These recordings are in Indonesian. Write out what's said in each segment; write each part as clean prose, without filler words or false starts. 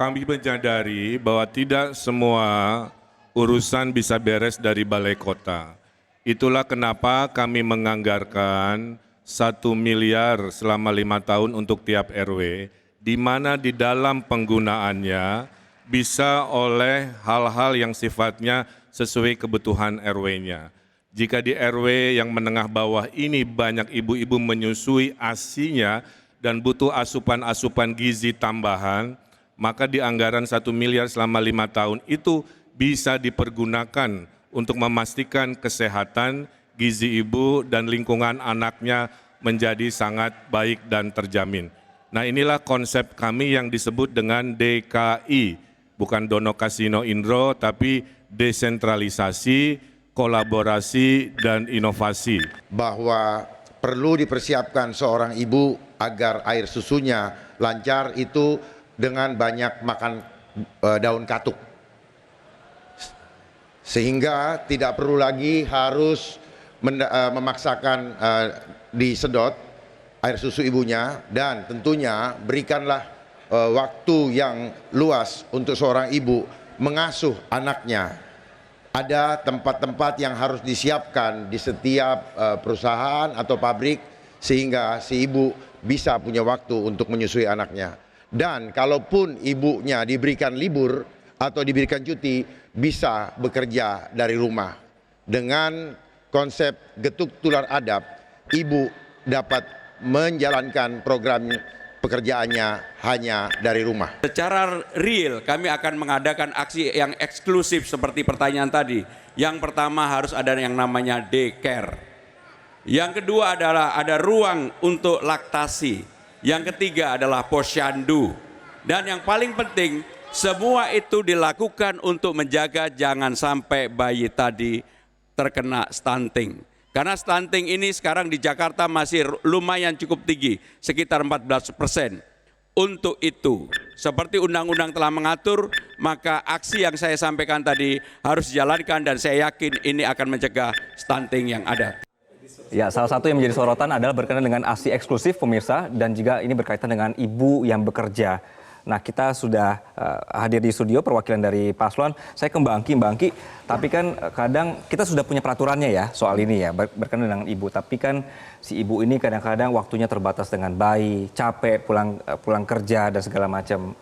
kami menyadari bahwa tidak semua urusan bisa beres dari balai kota. Itulah kenapa kami menganggarkan 1 miliar selama 5 tahun untuk tiap RW, di mana di dalam penggunaannya bisa oleh hal-hal yang sifatnya sesuai kebutuhan RW-nya. Jika di RW yang menengah bawah ini banyak ibu-ibu menyusui ASI-nya dan butuh asupan-asupan gizi tambahan, maka di anggaran 1 miliar selama 5 tahun itu bisa dipergunakan untuk memastikan kesehatan gizi ibu dan lingkungan anaknya menjadi sangat baik dan terjamin. Nah, inilah konsep kami yang disebut dengan DKI, bukan Dono Kasino Indro, tapi desentralisasi, kolaborasi, dan inovasi. Bahwa perlu dipersiapkan seorang ibu agar air susunya lancar itu dengan banyak makan daun katuk. Sehingga tidak perlu lagi harus memaksakan disedot air susu ibunya, dan tentunya berikanlah waktu yang luas untuk seorang ibu mengasuh anaknya. Ada tempat-tempat yang harus disiapkan di setiap perusahaan atau pabrik sehingga si ibu bisa punya waktu untuk menyusui anaknya. Dan kalaupun ibunya diberikan libur atau diberikan cuti, bisa bekerja dari rumah. Dengan konsep getuk tular adab, ibu dapat menjalankan program pekerjaannya hanya dari rumah. Secara real kami akan mengadakan aksi yang eksklusif seperti pertanyaan tadi. Yang pertama harus ada yang namanya daycare. Yang kedua adalah ada ruang untuk laktasi. Yang ketiga adalah posyandu. Dan yang paling penting, semua itu dilakukan untuk menjaga jangan sampai bayi tadi terkena stunting. Karena stunting ini sekarang di Jakarta masih lumayan cukup tinggi, sekitar 14%. Untuk itu, seperti undang-undang telah mengatur, maka aksi yang saya sampaikan tadi harus dijalankan dan saya yakin ini akan mencegah stunting yang ada. Ya, salah satu yang menjadi sorotan adalah berkaitan dengan ASI eksklusif pemirsa, dan juga ini berkaitan dengan ibu yang bekerja. Nah, kita sudah hadir di studio perwakilan dari paslon. Saya ke Mbak Angki, tapi kan kadang kita sudah punya peraturannya ya soal ini ya, berkaitan dengan ibu. Tapi kan si ibu ini kadang-kadang waktunya terbatas dengan bayi, capek, pulang kerja dan segala macam.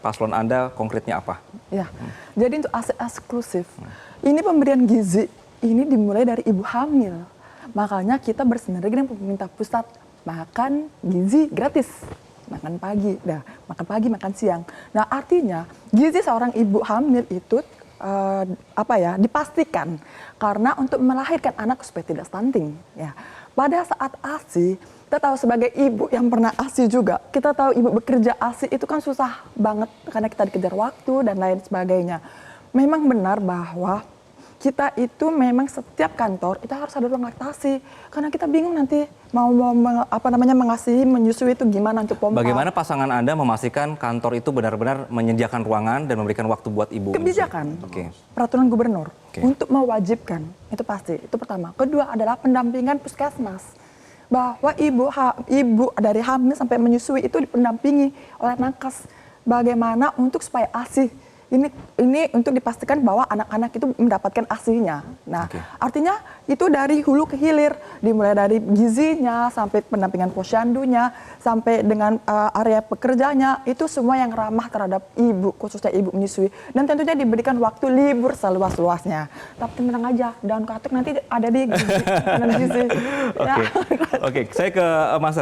Paslon Anda konkretnya apa? Ya, jadi untuk ASI eksklusif, ini pemberian gizi ini dimulai dari ibu hamil. Makanya kita bersinergi dengan pemerintah pusat, makan gizi gratis. Makan pagi, makan siang. Nah, artinya gizi seorang ibu hamil itu dipastikan karena untuk melahirkan anak supaya tidak stunting. Ya, pada saat ASI, kita tahu sebagai ibu yang pernah ASI juga, kita tahu ibu bekerja ASI itu kan susah banget karena kita dikejar waktu dan lain sebagainya. Memang benar bahwa kita itu memang setiap kantor itu harus ada ruang laktasi karena kita bingung nanti mau mengasihi menyusui itu gimana untuk pompa. Bagaimana pasangan Anda memastikan kantor itu benar-benar menyediakan ruangan dan memberikan waktu buat ibu? Kebijakan, peraturan gubernur untuk mewajibkan itu pasti, itu pertama. Kedua adalah pendampingan puskesmas, bahwa ibu dari hamil sampai menyusui itu dipendampingi oleh Nankes. Bagaimana untuk supaya ASI ini untuk dipastikan bahwa anak-anak itu mendapatkan ASI-nya. Nah, artinya itu dari hulu ke hilir, dimulai dari gizinya sampai pendampingan posyandunya sampai dengan area pekerjanya, itu semua yang ramah terhadap ibu, khususnya ibu menyusui, dan tentunya diberikan waktu libur seluas-luasnya. Tapi tenang aja, daun katuk nanti ada di gizi. Oke, saya ke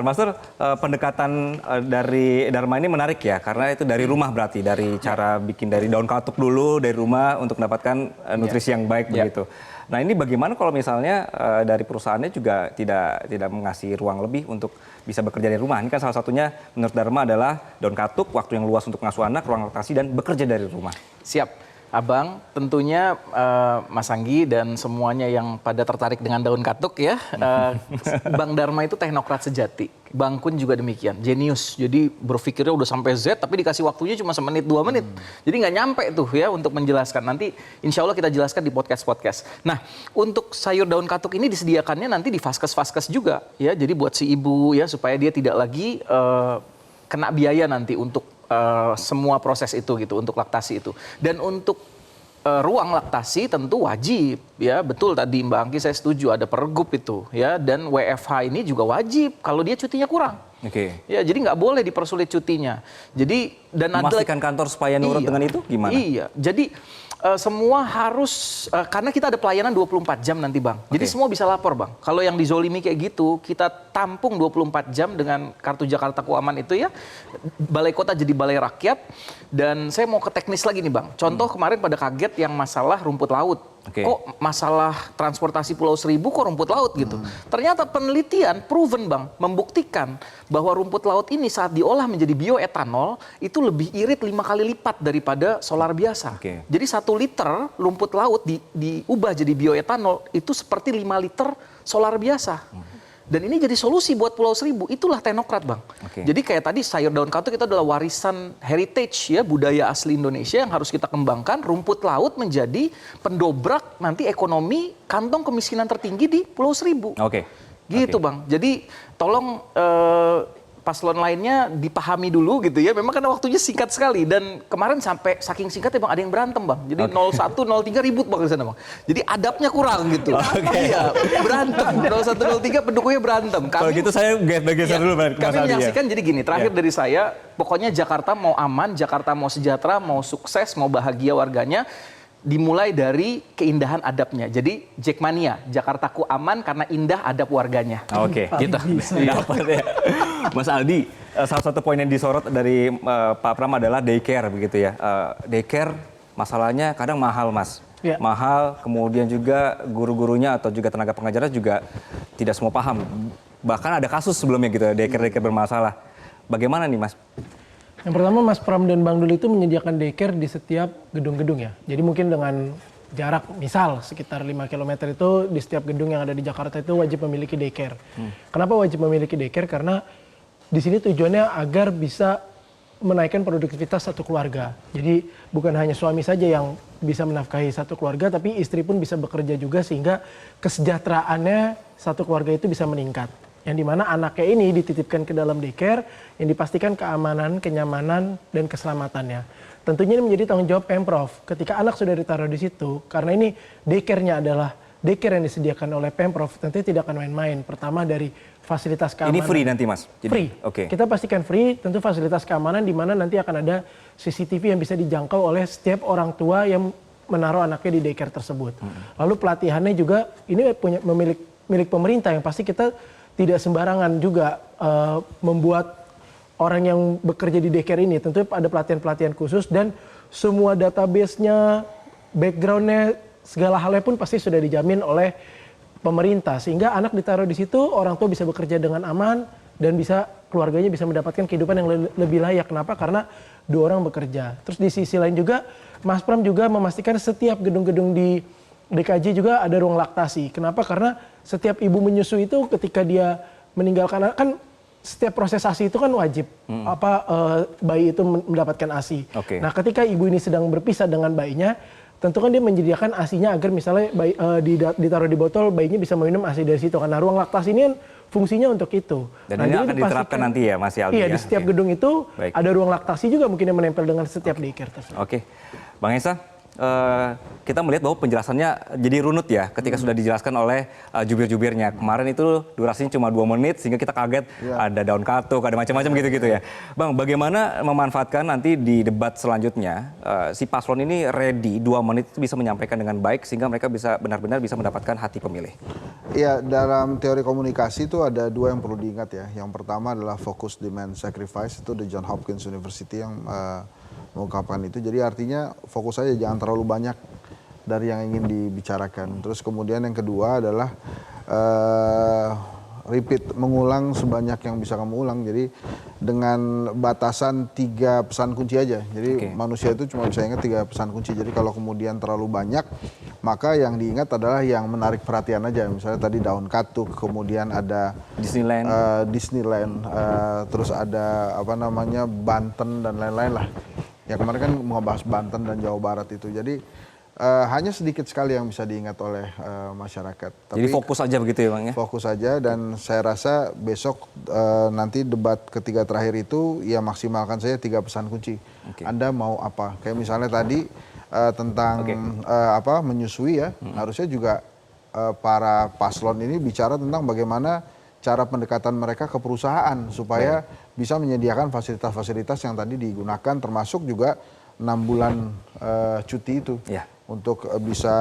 Master, pendekatan dari Dharma ini menarik ya, karena itu dari rumah berarti, dari cara bikin dari daun katuk dulu dari rumah untuk mendapatkan nutrisi yang baik begitu. Nah, ini bagaimana kalau misalnya dari perusahaannya juga tidak mengasih ruang lebih untuk bisa bekerja dari rumah? Ini kan salah satunya menurut Dharma adalah daun katuk, waktu yang luas untuk mengasuh anak, ruang laktasi, dan bekerja dari rumah. Siap. Abang, tentunya Mas Anggi dan semuanya yang pada tertarik dengan daun katuk ya, Bang Dharma itu teknokrat sejati. Bang Kun juga demikian, jenius. Jadi berpikirnya udah sampai Z, tapi dikasih waktunya cuma semenit, 2 menit. Jadi nggak nyampe tuh ya untuk menjelaskan. Nanti insya Allah kita jelaskan di podcast-podcast. Nah, untuk sayur daun katuk ini disediakannya nanti di vaskes-vaskes juga ya. Jadi buat si ibu ya, supaya dia tidak lagi kena biaya nanti untuk semua proses itu gitu, untuk laktasi itu. Dan untuk ruang laktasi tentu wajib, ya betul tadi Mbak Angki saya setuju ada pergub itu, ya, dan WFH ini juga wajib kalau dia cutinya kurang. Oke. Ya, jadi nggak boleh dipersulit cutinya. Jadi dan Memastikan kantor supaya nurut dengan itu gimana? Iya, jadi semua harus karena kita ada pelayanan 24 jam nanti Bang. Jadi semua bisa lapor Bang. Kalau yang dizolimi kayak gitu, kita tampung 24 jam dengan kartu Jakartaku Aman itu ya. Balai kota jadi balai rakyat. Dan saya mau ke teknis lagi nih Bang. Contoh kemarin pada kaget yang masalah rumput laut. Kok masalah transportasi Pulau Seribu kok rumput laut gitu. Ternyata penelitian proven Bang, membuktikan bahwa rumput laut ini saat diolah menjadi bioetanol itu lebih irit 5 kali lipat daripada solar biasa. Jadi 1 liter rumput laut diubah jadi bioetanol itu seperti 5 liter solar biasa. Dan ini jadi solusi buat Pulau Seribu, itulah teknokrat Bang. Jadi kayak tadi sayur daun katuk itu adalah warisan heritage ya, budaya asli Indonesia yang harus kita kembangkan. Rumput laut menjadi pendobrak nanti ekonomi kantong kemiskinan tertinggi di Pulau Seribu. Gitu Bang, jadi tolong paslon lainnya dipahami dulu gitu ya. Memang karena waktunya singkat sekali dan kemarin sampai saking singkatnya Bang ada yang berantem Bang. Jadi 01, 03 ribut Bang di sana Bang. Jadi adabnya kurang gitu. Iya, berantem. 01, 03 pendukungnya berantem. Kalau gitu saya geser dulu Mas Kami Aldi, menyaksikan jadi gini, terakhir dari saya, pokoknya Jakarta mau aman, Jakarta mau sejahtera, mau sukses, mau bahagia warganya. Dimulai dari keindahan adabnya. Jadi Jackmania, Jakartaku aman karena indah adab warganya. Gitu. Dapat ya. Mas Aldi, salah satu poin yang disorot dari Pak Pram adalah daycare begitu ya. Daycare masalahnya kadang mahal Mas. Mahal, kemudian juga guru-gurunya atau juga tenaga pengajarnya juga tidak semua paham. Bahkan ada kasus sebelumnya gitu, daycare bermasalah. Bagaimana nih Mas? Yang pertama Mas Pram dan Bang Dul itu menyediakan daycare di setiap gedung-gedung ya. Jadi mungkin dengan jarak misal sekitar 5 km itu di setiap gedung yang ada di Jakarta itu wajib memiliki daycare. Kenapa wajib memiliki daycare? Karena di sini tujuannya agar bisa menaikkan produktivitas satu keluarga. Jadi bukan hanya suami saja yang bisa menafkahi satu keluarga, tapi istri pun bisa bekerja juga sehingga kesejahteraannya satu keluarga itu bisa meningkat. Yang dimana anaknya ini dititipkan ke dalam daycare yang dipastikan keamanan, kenyamanan, dan keselamatannya. Tentunya ini menjadi tanggung jawab Pemprov. Ketika anak sudah ditaruh di situ, karena ini daycare-nya adalah daycare yang disediakan oleh Pemprov, tentunya tidak akan main-main. Pertama dari fasilitas keamanan. Ini free nanti Mas? Free. Kita pastikan free, tentu fasilitas keamanan di mana nanti akan ada CCTV yang bisa dijangkau oleh setiap orang tua yang menaruh anaknya di daycare tersebut. Lalu pelatihannya juga ini punya milik pemerintah yang pasti kita tidak sembarangan juga membuat orang yang bekerja di daycare ini. Tentu ada pelatihan-pelatihan khusus dan semua database-nya, background-nya, segala halnya pun pasti sudah dijamin oleh pemerintah. Sehingga anak ditaruh di situ, orang tua bisa bekerja dengan aman dan bisa keluarganya bisa mendapatkan kehidupan yang lebih layak. Kenapa? Karena 2 orang bekerja. Terus di sisi lain juga, Mas Pram juga memastikan setiap gedung-gedung di DKJ juga ada ruang laktasi. Kenapa? Karena setiap ibu menyusui itu ketika dia meninggalkan anak, kan setiap proses ASI itu kan wajib bayi itu mendapatkan ASI. Nah, ketika ibu ini sedang berpisah dengan bayinya, tentu kan dia menyediakan ASI-nya agar misalnya ditaruh di botol, bayinya bisa minum ASI dari situ. Karena ruang laktasi ini kan fungsinya untuk itu. Dan ini akan diterapkan nanti ya Mas Aldi? Iya, di setiap gedung itu ada ruang laktasi juga mungkin yang menempel dengan setiap daycare tersebut. Bang Esa, kita melihat bahwa penjelasannya jadi runut ya ketika sudah dijelaskan oleh jubir-jubirnya. Kemarin itu durasinya cuma 2 menit sehingga kita kaget ada daun katuk, ada macam-macam gitu-gitu ya. Bang, bagaimana memanfaatkan nanti di debat selanjutnya si paslon ini ready 2 menit itu bisa menyampaikan dengan baik sehingga mereka bisa benar-benar bisa mendapatkan hati pemilih? Iya, dalam teori komunikasi itu ada 2 yang perlu diingat ya. Yang pertama adalah focus demand sacrifice, itu di Johns Hopkins University yang mengungkapkan itu. Jadi artinya fokus saja, jangan terlalu banyak dari yang ingin dibicarakan. Terus kemudian yang kedua adalah repeat, mengulang sebanyak yang bisa kamu ulang. Jadi dengan batasan 3 pesan kunci aja. Jadi manusia itu cuma bisa ingat 3 pesan kunci. Jadi kalau kemudian terlalu banyak, maka yang diingat adalah yang menarik perhatian aja. Misalnya tadi daun katuk, kemudian ada Disneyland, terus ada Banten dan lain-lain lah. Ya kemarin kan membahas Banten dan Jawa Barat itu. Jadi hanya sedikit sekali yang bisa diingat oleh masyarakat. Jadi fokus aja begitu ya Bang ya? Fokus aja, dan saya rasa besok nanti debat ketiga terakhir itu ya maksimalkan saja 3 pesan kunci. Anda mau apa? Kayak misalnya tadi tentang menyusui ya, harusnya juga para paslon ini bicara tentang bagaimana cara pendekatan mereka ke perusahaan supaya bisa menyediakan fasilitas-fasilitas yang tadi digunakan, termasuk juga 6 bulan cuti itu. Untuk bisa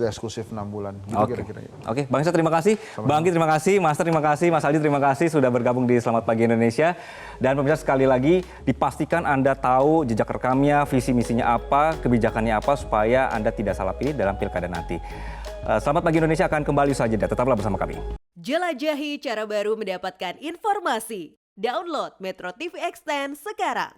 eksklusif 6 bulan. Gitu kira-kira. Oke, Bang Isa terima kasih, Bang Anggi terima kasih, Master terima kasih, Mas Aldi terima kasih sudah bergabung di Selamat Pagi Indonesia. Dan pemirsa sekali lagi dipastikan Anda tahu jejak rekamnya, visi misinya apa, kebijakannya apa supaya Anda tidak salah pilih dalam pilkada nanti. Selamat Pagi Indonesia akan kembali saja, tetaplah bersama kami. Jelajahi cara baru mendapatkan informasi. Download Metro TV Extend sekarang.